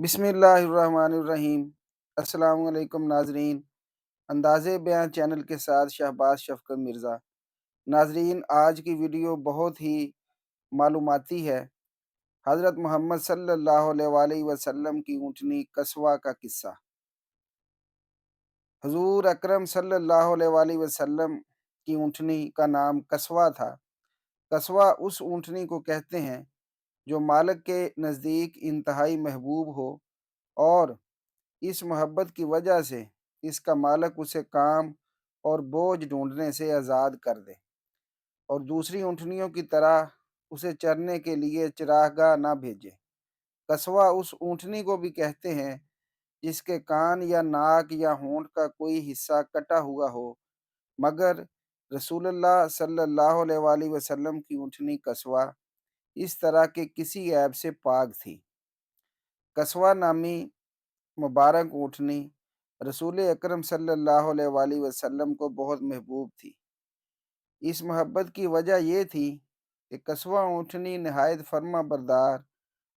بسم اللہ الرحمن الرحیم۔ السلام علیکم ناظرین، انداز بیان چینل کے ساتھ شہباز شفقت مرزا۔ ناظرین، آج کی ویڈیو بہت ہی معلوماتی ہے۔ حضرت محمد صلی اللہ علیہ وآلہ وسلم کی اونٹنی قصوہ کا قصہ۔ حضور اکرم صلی اللہ علیہ وآلہ وسلم کی اونٹنی کا نام قصوہ تھا۔ قصوہ اس اونٹنی کو کہتے ہیں جو مالک کے نزدیک انتہائی محبوب ہو، اور اس محبت کی وجہ سے اس کا مالک اسے کام اور بوجھ ڈھونڈنے سے آزاد کر دے، اور دوسری اونٹنیوں کی طرح اسے چرنے کے لیے چراگاہ نہ بھیجے۔ قصوہ اس اونٹنی کو بھی کہتے ہیں جس کے کان یا ناک یا ہونٹ کا کوئی حصہ کٹا ہوا ہو، مگر رسول اللہ صلی اللہ علیہ وآلہ وسلم کی اونٹنی قصوہ اس طرح کے کسی عیب سے پاک تھی۔ قصوہ نامی مبارک اونٹنی رسول اکرم صلی اللہ علیہ وآلہ وسلم کو بہت محبوب تھی۔ اس محبت کی وجہ یہ تھی کہ قصوہ اونٹنی نہایت فرما بردار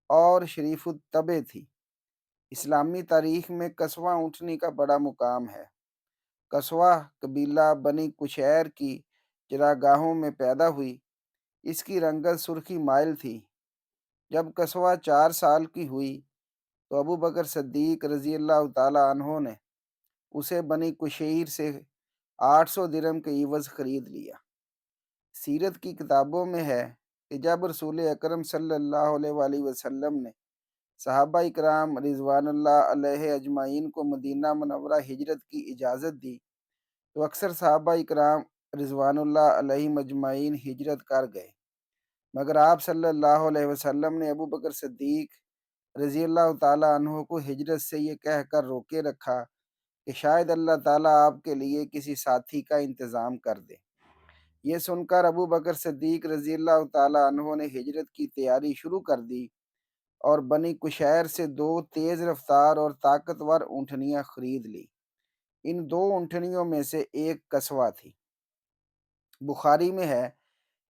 اور شریف الطبع تھی۔ اسلامی تاریخ میں قصوہ اونٹنی کا بڑا مقام ہے۔ قصوہ قبیلہ بنی کشیر کی چراگاہوں میں پیدا ہوئی۔ اس کی رنگت سرخی مائل تھی۔ جب قصوہ 4 سال کی ہوئی تو ابو بکر صدیق رضی اللہ تعالیٰ عنہ نے اسے بنی کشیر سے 800 درہم کے عوض خرید لیا۔ سیرت کی کتابوں میں ہے کہ جب رسول اکرم صلی اللہ علیہ وآلہ وسلم نے صحابہ اکرام رضوان اللہ علیہ اجمعین کو مدینہ منورہ ہجرت کی اجازت دی تو اکثر صحابہ اکرام رضوان اللہ علیہ اجمعین ہجرت کر گئے، مگر آپ صلی اللہ علیہ وسلم نے ابو بکر صدیق رضی اللہ تعالیٰ عنہ کو ہجرت سے یہ کہہ کر روکے رکھا کہ شاید اللہ تعالیٰ آپ کے لیے کسی ساتھی کا انتظام کر دے۔ یہ سن کر ابو بکر صدیق رضی اللہ تعالیٰ عنہ نے ہجرت کی تیاری شروع کر دی اور بنی کشیر سے 2 تیز رفتار اور طاقتور اونٹنیاں خرید لی۔ ان 2 اونٹنیوں میں سے ایک قصوہ تھی۔ بخاری میں ہے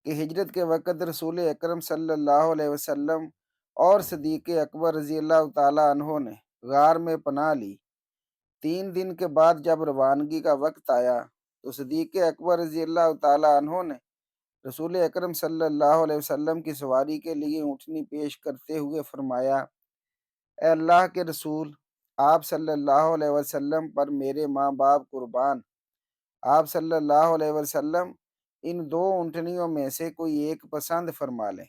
کہ ہجرت کے وقت رسول اکرم صلی اللہ علیہ وسلم اور صدیق اکبر رضی اللہ تعالیٰ عنہ نے غار میں پناہ لی۔ 3 دن کے بعد جب روانگی کا وقت آیا تو صدیق اکبر رضی اللہ تعالیٰ عنہ نے رسول اکرم صلی اللہ علیہ وسلم کی سواری کے لیے اونٹنی پیش کرتے ہوئے فرمایا، اے اللہ کے رسول، آپ صلی اللہ علیہ وسلم پر میرے ماں باپ قربان۔ آپ صلی اللہ علیہ وسلم ان 2 اونٹنیوں میں سے کوئی ایک پسند فرما لیں۔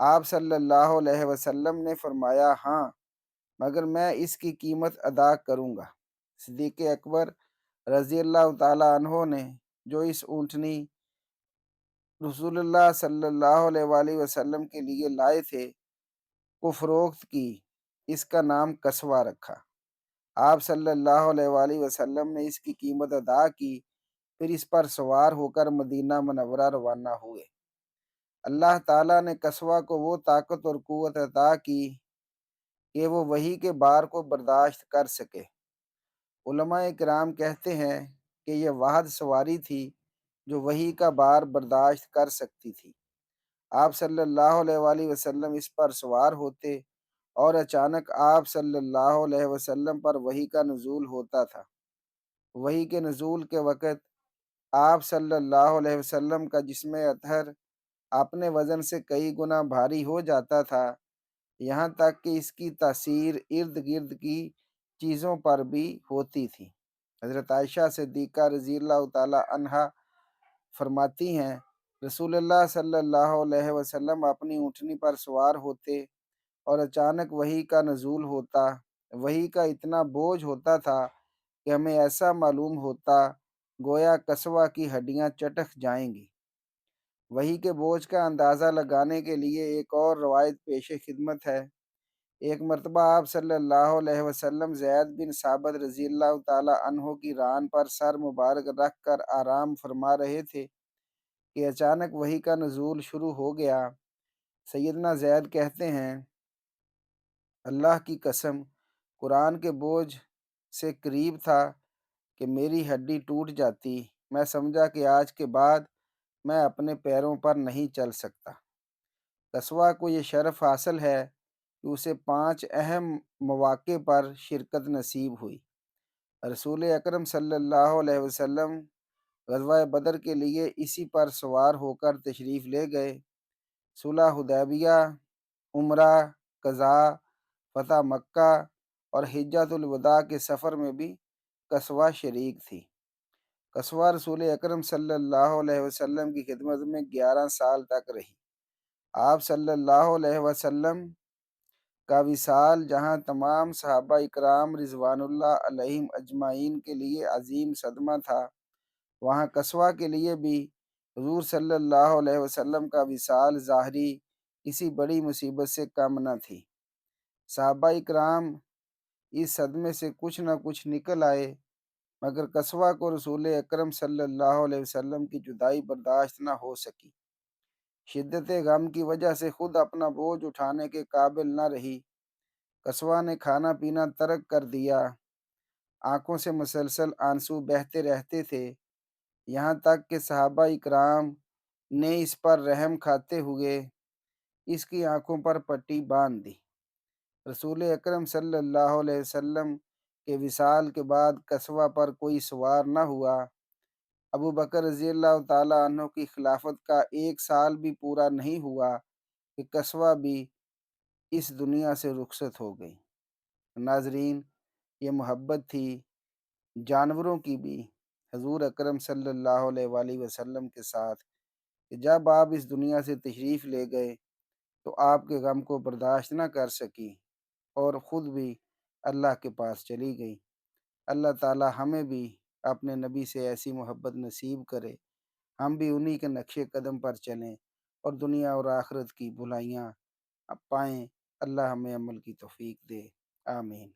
آپ صلی اللہ علیہ وسلم نے فرمایا، ہاں، مگر میں اس کی قیمت ادا کروں گا۔ صدیق اکبر رضی اللہ تعالیٰ عنہ نے جو اس اونٹنی رسول اللہ صلی اللہ علیہ وآلہ وسلم کے لیے لائے تھے کو فروخت کی۔ اس کا نام قصوہ رکھا۔ آپ صلی اللہ علیہ وآلہ وسلم نے اس کی قیمت ادا کی، پھر اس پر سوار ہو کر مدینہ منورہ روانہ ہوئے۔ اللہ تعالیٰ نے قصوہ کو وہ طاقت اور قوت عطا کی کہ وہ وحی کے بار کو برداشت کر سکے۔ علماء کرام کہتے ہیں کہ یہ واحد سواری تھی جو وحی کا بار برداشت کر سکتی تھی۔ آپ صلی اللہ علیہ وآلہ وسلم اس پر سوار ہوتے اور اچانک آپ صلی اللہ علیہ وسلم پر وحی کا نزول ہوتا تھا۔ وحی کے نزول کے وقت آپ صلی اللہ علیہ وسلم کا جسم اطہر اپنے وزن سے کئی گنا بھاری ہو جاتا تھا، یہاں تک کہ اس کی تاثیر ارد گرد کی چیزوں پر بھی ہوتی تھی۔ حضرت عائشہ صدیقہ رضی اللہ تعالی عنہا فرماتی ہیں، رسول اللہ صلی اللہ علیہ وسلم اپنی اونٹنی پر سوار ہوتے اور اچانک وحی کا نزول ہوتا۔ وحی کا اتنا بوجھ ہوتا تھا کہ ہمیں ایسا معلوم ہوتا گویا قصوہ کی ہڈیاں چٹک جائیں گی۔ وحی کے بوجھ کا اندازہ لگانے کے لیے ایک اور روایت پیش خدمت ہے۔ ایک مرتبہ آپ صلی اللہ علیہ وسلم زید بن ثابت رضی اللہ تعالی عنہ کی ران پر سر مبارک رکھ کر آرام فرما رہے تھے کہ اچانک وحی کا نزول شروع ہو گیا۔ سیدنا زید کہتے ہیں، اللہ کی قسم، قرآن کے بوجھ سے قریب تھا کہ میری ہڈی ٹوٹ جاتی۔ میں سمجھا کہ آج کے بعد میں اپنے پیروں پر نہیں چل سکتا۔ قصوہ کو یہ شرف حاصل ہے کہ اسے 5 اہم مواقع پر شرکت نصیب ہوئی۔ رسول اکرم صلی اللہ علیہ وسلم غزوہ بدر کے لیے اسی پر سوار ہو کر تشریف لے گئے۔ صلح حدیبیہ، عمرہ، قضاء، فتح مکہ اور حجۃ الوداع کے سفر میں بھی قصوہ شریک تھی۔ قصوہ رسول اکرم صلی اللہ علیہ وسلم کی خدمت میں 11 سال تک رہی۔ آپ صلی اللہ علیہ وسلم کا وصال جہاں تمام صحابہ اکرام رضوان اللہ علیہم اجمعین کے لیے عظیم صدمہ تھا، وہاں قصوہ کے لیے بھی حضور صلی اللہ علیہ وسلم کا وصال ظاہری کسی بڑی مصیبت سے کم نہ تھی۔ صحابہ اکرام اس صدمے سے کچھ نہ کچھ نکل آئے، مگر قصوہ کو رسول اکرم صلی اللہ علیہ وسلم کی جدائی برداشت نہ ہو سکی۔ شدت غم کی وجہ سے خود اپنا بوجھ اٹھانے کے قابل نہ رہی۔ قصوہ نے کھانا پینا ترک کر دیا، آنکھوں سے مسلسل آنسو بہتے رہتے تھے، یہاں تک کہ صحابہ اکرام نے اس پر رحم کھاتے ہوئے اس کی آنکھوں پر پٹی باندھ دی۔ رسول اکرم صلی اللہ علیہ وسلم کے وصال کے بعد قصوہ پر کوئی سوار نہ ہوا۔ ابو بکر رضی اللہ تعالیٰ عنہ کی خلافت کا 1 سال بھی پورا نہیں ہوا کہ قصوہ بھی اس دنیا سے رخصت ہو گئی۔ ناظرین، یہ محبت تھی جانوروں کی بھی حضور اکرم صلی اللہ علیہ وآلہ وسلم کے ساتھ، کہ جب آپ اس دنیا سے تشریف لے گئے تو آپ کے غم کو برداشت نہ کر سکی اور خود بھی اللہ کے پاس چلی گئی۔ اللہ تعالی ہمیں بھی اپنے نبی سے ایسی محبت نصیب کرے، ہم بھی انہی کے نقش قدم پر چلیں اور دنیا اور آخرت کی بھلائیاں پائیں۔ اللہ ہمیں عمل کی توفیق دے، آمین۔